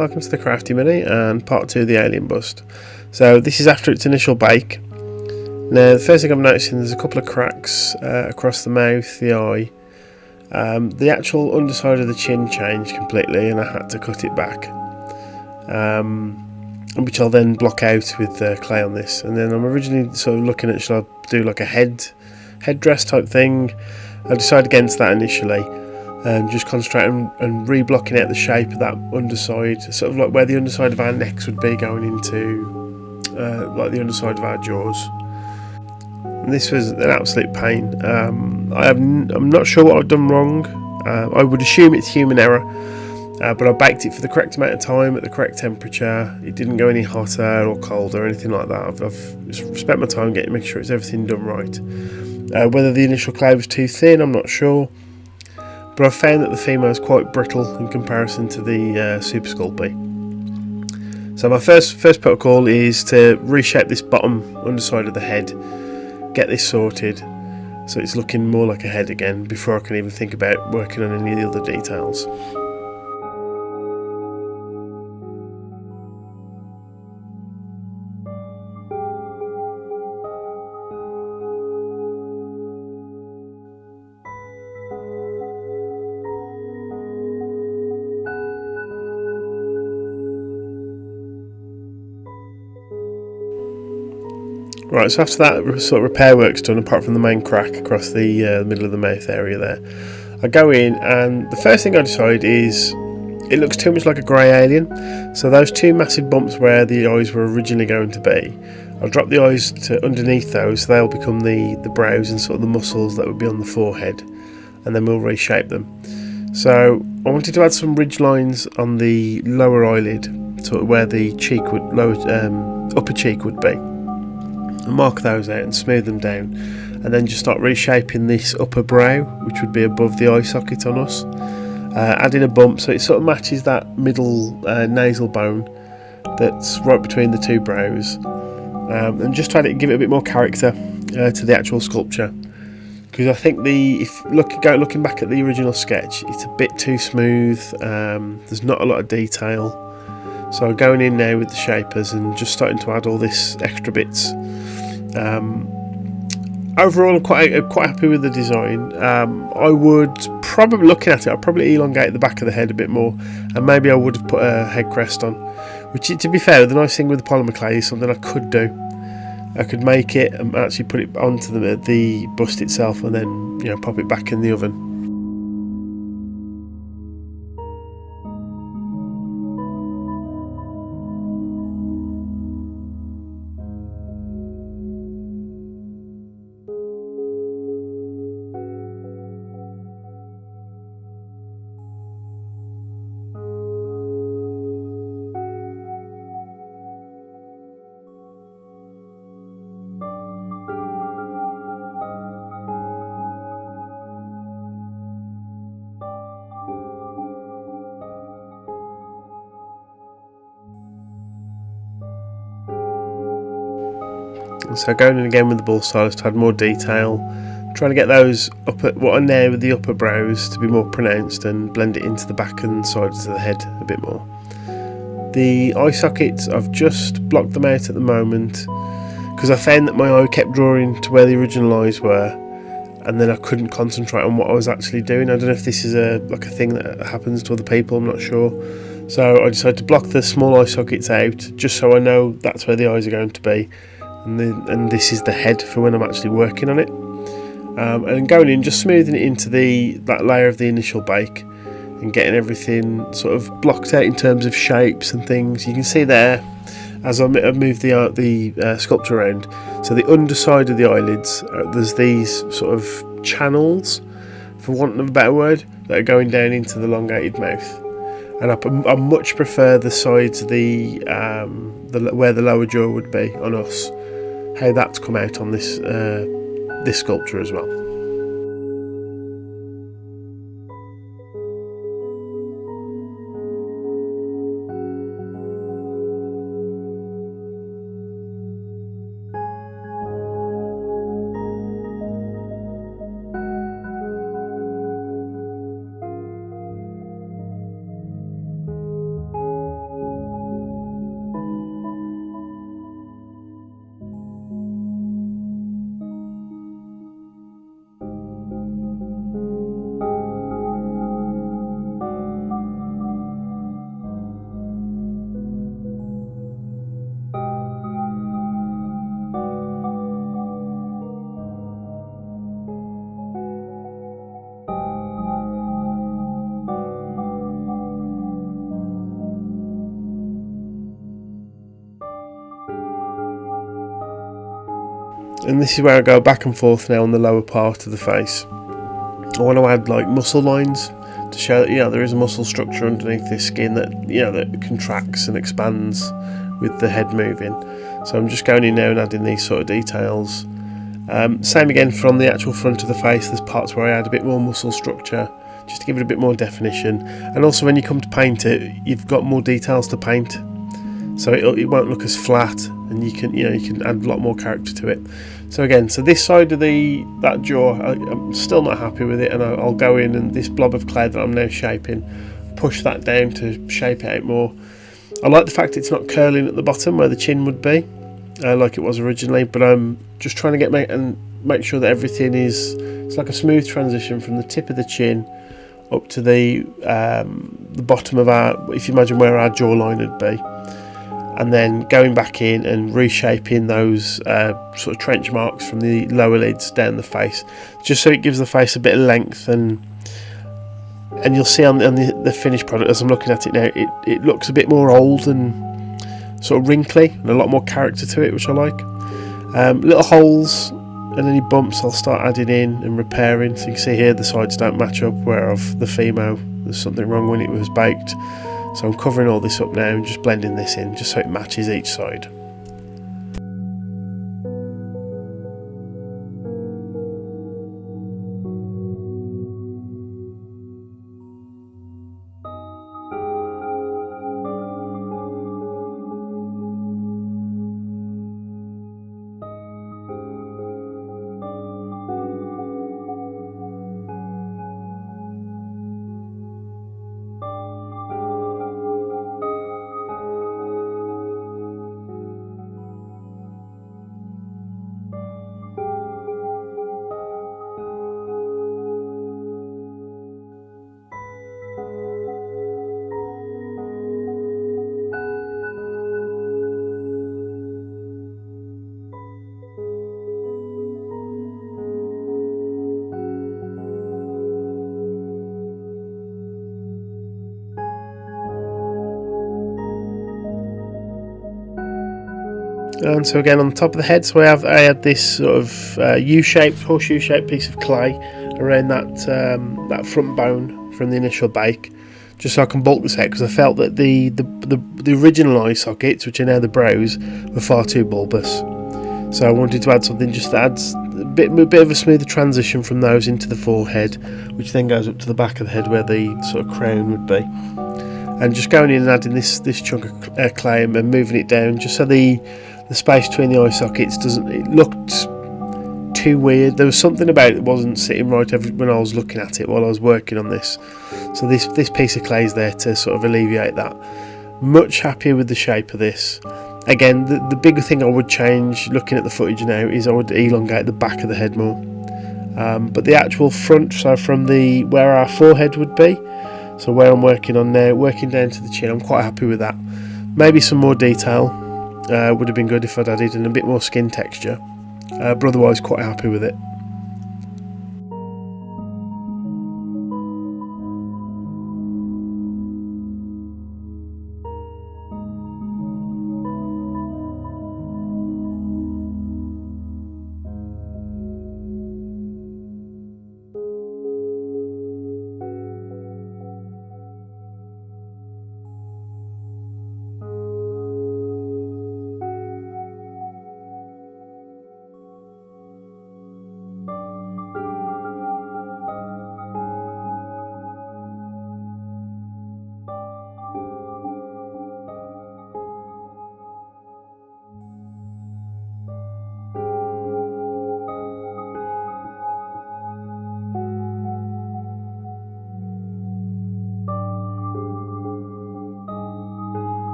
welcome to the Crafty Mini and part 2 of the alien bust. So this is after its initial bake. Now the first thing I'm noticing, there's a couple of cracks across the mouth, the eye. The actual underside of the chin changed completely and I had to cut it back, which I'll then block out with clay on this. And then I'm originally sort of looking at, should I do like a headdress type thing. I decided against that initially. Just concentrating and reblocking out the shape of that underside, sort of like where the underside of our necks would be going into like the underside of our jaws. And this was an absolute pain. I'm not sure what I've done wrong. I would assume it's human error, but I baked it for the correct amount of time at the correct temperature. It didn't go any hotter or colder or anything like that. I've spent my time making sure it's everything done right. Whether the initial clay was too thin, I'm not sure. But I've found that the Fimo is quite brittle in comparison to the Super Sculpey. So my first protocol is to reshape this bottom underside of the head, get this sorted so it's looking more like a head again before I can even think about working on any of the other details. Right, so after that sort of repair work's done, apart from the main crack across the middle of the mouth area there, I go in and the first thing I decide is it looks too much like a grey alien. So those two massive bumps where the eyes were originally going to be, I'll drop the eyes to underneath those, so they'll become the brows and sort of the muscles that would be on the forehead, and then we'll reshape them. So I wanted to add some ridge lines on the lower eyelid, sort of where the cheek would, upper cheek would be. Mark those out and smooth them down, and then just start reshaping this upper brow, which would be above the eye socket on us, adding a bump so it sort of matches that middle nasal bone that's right between the two brows, and just try to give it a bit more character to the actual sculpture, because I think looking back at the original sketch, it's a bit too smooth. There's not a lot of detail, so going in now with the shapers and just starting to add all this extra bits. Overall, I'm quite happy with the design. I would probably, looking at it, I'd probably elongate the back of the head a bit more, and maybe I would have put a head crest on, which, to be fair, the nice thing with the polymer clay is something I could do. I could make it and actually put it onto the bust itself, and then pop it back in the oven. So going in again with the ball stylus to add more detail, trying to get those what are now the upper brows to be more pronounced and blend it into the back and sides of the head a bit more. The eye sockets, I've just blocked them out at the moment because I found that my eye kept drawing to where the original eyes were, and then I couldn't concentrate on what I was actually doing. I don't know if this is a thing that happens to other people, I'm not sure. So I decided to block the small eye sockets out just so I know that's where the eyes are going to be. And this is the head for when I'm actually working on it, and going in, just smoothing it into that layer of the initial bake and getting everything sort of blocked out in terms of shapes and things. You can see there as I move the sculpture around, so the underside of the eyelids, there's these sort of channels, for want of a better word, that are going down into the elongated mouth, and I much prefer the sides of where the lower jaw would be on us, how that's come out on this sculpture as well. And this is where I go back and forth now on the lower part of the face. I want to add like muscle lines to show that there is a muscle structure underneath this skin that that contracts and expands with the head moving. So I'm just going in now and adding these sort of details. Same again from the actual front of the face. There's parts where I add a bit more muscle structure just to give it a bit more definition, and also when you come to paint it, you've got more details to paint, so it won't look as flat, and you can add a lot more character to it. So again, this side of that jaw, I'm still not happy with it, and I'll go in and this blob of clay that I'm now shaping, push that down to shape it out more. I like the fact it's not curling at the bottom where the chin would be, like it was originally, but I'm just trying to make sure that everything it's like a smooth transition from the tip of the chin up to the bottom of if you imagine where our jawline would be, and then going back in and reshaping those sort of trench marks from the lower lids down the face, just so it gives the face a bit of length, and you'll see on the finished product as I'm looking at it now, it looks a bit more old and sort of wrinkly and a lot more character to it, which I like. Little holes and any bumps I'll start adding in and repairing. So you can see here the sides don't match up, whereof the Fimo, there's something wrong when it was baked. So I'm covering all this up now and just blending this in just so it matches each side. And so again on the top of the head, so I had this sort of U-shaped, horseshoe-shaped piece of clay around that front bone from the initial bake, just so I can bulk this out, because I felt that the original eye sockets, which are now the brows, were far too bulbous. So I wanted to add something just that adds a bit of a smoother transition from those into the forehead, which then goes up to the back of the head where the sort of crown would be. And just going in and adding this chunk of clay and moving it down, just so the space between the eye sockets it looked too weird. There was something about it that wasn't sitting right when I was looking at it while I was working on this. So this piece of clay is there to sort of alleviate that. Much happier with the shape of this. Again, the bigger thing I would change looking at the footage now is I would elongate the back of the head more. But the actual front, so from where our forehead would be, so where I'm working on now, working down to the chin, I'm quite happy with that. Maybe some more detail would have been good if I'd added in a bit more skin texture, but otherwise quite happy with it.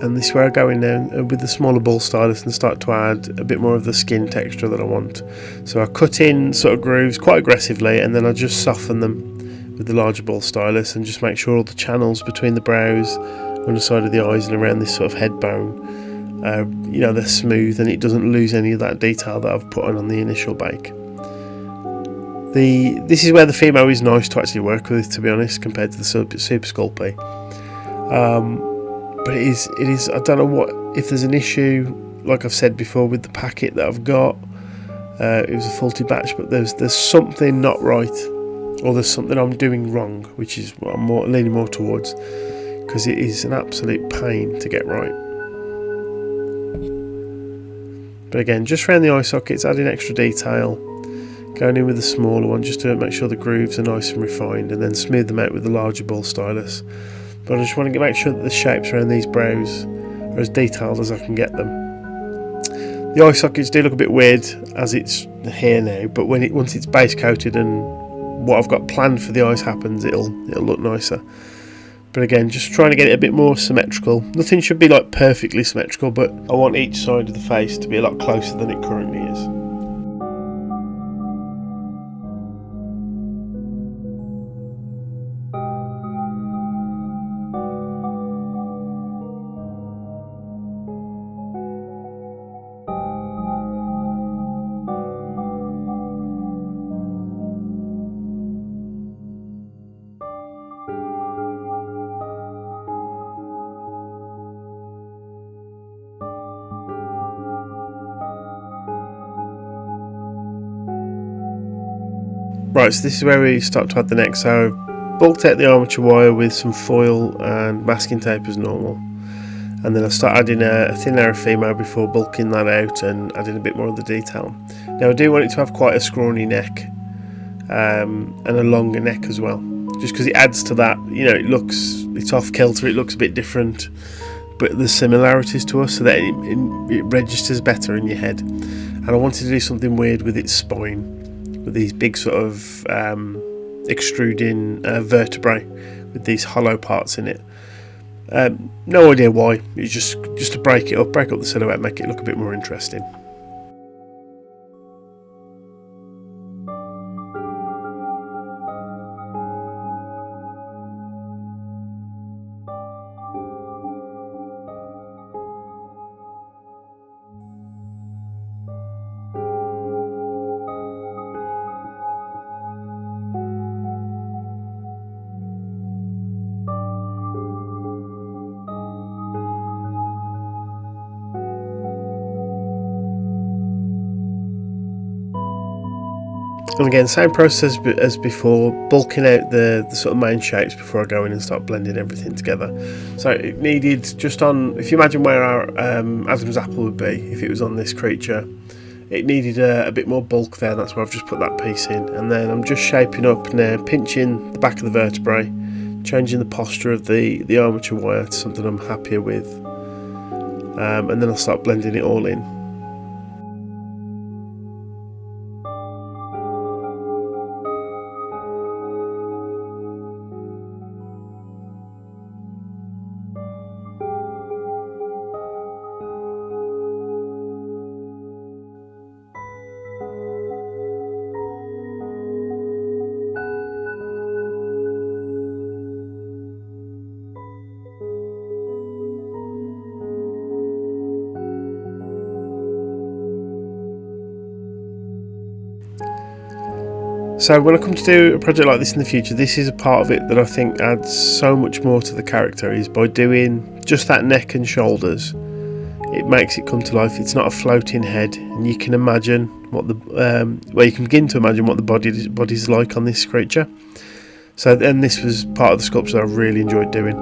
And this is where I go in now with the smaller ball stylus and start to add a bit more of the skin texture that I want. So I cut in sort of grooves quite aggressively, and then I just soften them with the larger ball stylus and just make sure all the channels between the brows, on the side of the eyes and around this sort of head bone, they're smooth and it doesn't lose any of that detail that I've put on the initial bake. This is where the Fimo is nice to actually work with, to be honest, compared to the Super Sculpey. But it is. I don't know if there's an issue, like I've said before, with the packet that I've got. It was a faulty batch, but there's something not right, or there's something I'm doing wrong, which is what I'm leaning more towards, because it is an absolute pain to get right. But again, just around the eye sockets, adding extra detail, going in with the smaller one just to make sure the grooves are nice and refined, and then smooth them out with the larger ball stylus. But I just want to make sure that the shapes around these brows are as detailed as I can get them. The eye sockets do look a bit weird as it's here now, but once it's base coated and what I've got planned for the eyes happens, it'll look nicer. But again, just trying to get it a bit more symmetrical. Nothing should be like perfectly symmetrical, but I want each side of the face to be a lot closer than it currently is. Right, so this is where we start to add the neck. So I've bulked out the armature wire with some foil and masking tape as normal, and then I start adding a thin layer of Fimo before bulking that out and adding a bit more of the detail. Now I do want it to have quite a scrawny neck and a longer neck as well, just because it adds to that. You know, it's off kilter, it looks a bit different, but there's similarities to us, so that it registers better in your head. And I wanted to do something weird with its spine, with these big sort of extruding vertebrae with these hollow parts in it. No idea why. It's just to break up the silhouette, make it look a bit more interesting. And again, same process as before, bulking out the sort of main shapes before I go in and start blending everything together. So it needed, just on, if you imagine where our Adam's apple would be if it was on this creature, it needed a bit more bulk there. That's where I've just put that piece in, and then I'm just shaping up now, pinching the back of the vertebrae, changing the posture of the armature wire to something I'm happier with, and then I'll start blending it all in. So when I come to do a project like this in the future, this is a part of it that I think adds so much more to the character, is by doing just that neck and shoulders, it makes it come to life. It's not a floating head, and you can imagine what you can begin to imagine what the body's like on this creature. So then this was part of the sculpture that I really enjoyed doing.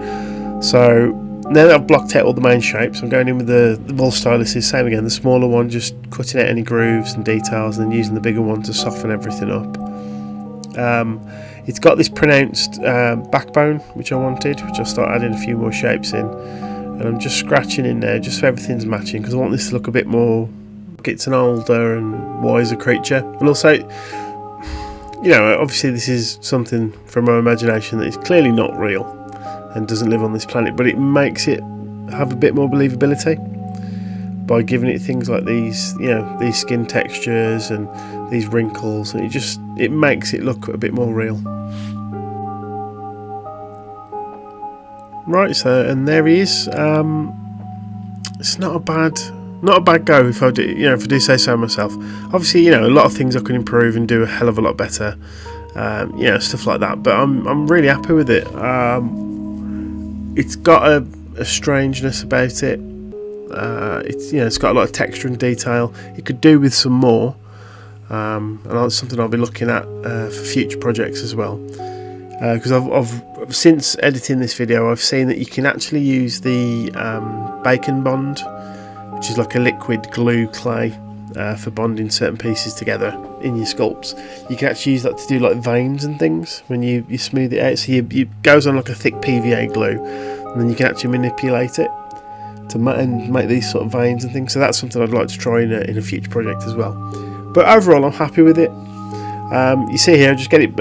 So now that I've blocked out all the main shapes, I'm going in with the ball styluses, same again, the smaller one, just cutting out any grooves and details, and then using the bigger one to soften everything up. It's got this pronounced backbone which I wanted, which I'll start adding a few more shapes in, and I'm just scratching in there just so everything's matching, because I want this to look a bit more like it's an older and wiser creature. And also, you know, obviously this is something from my imagination that is clearly not real and doesn't live on this planet, but it makes it have a bit more believability by giving it things like these, you know, these skin textures and these wrinkles, and it makes it look a bit more real. Right, so, and there he is. It's not a bad not a bad go if I do, if I do say so myself. Obviously, a lot of things I can improve and do a hell of a lot better, stuff like that. But I'm really happy with it. It's got a strangeness about it. It's got a lot of texture and detail. It could do with some more, and that's something I'll be looking at for future projects as well. Because I've since editing this video, I've seen that you can actually use the bacon bond, which is like a liquid glue clay for bonding certain pieces together in your sculpts. You can actually use that to do like veins and things when you smooth it out. So it goes on like a thick PVA glue, and then you can actually manipulate it to make these sort of veins and things. So that's something I'd like to try in a future project as well. But overall, I'm happy with it. You see here, just get it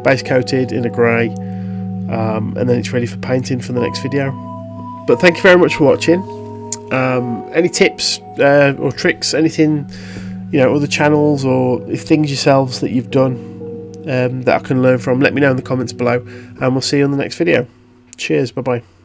base coated in a grey, and then it's ready for painting for the next video. But thank you very much for watching. Any tips or tricks, anything, other channels or things yourselves that you've done that I can learn from, let me know in the comments below, and we'll see you on the next video. Cheers, bye bye.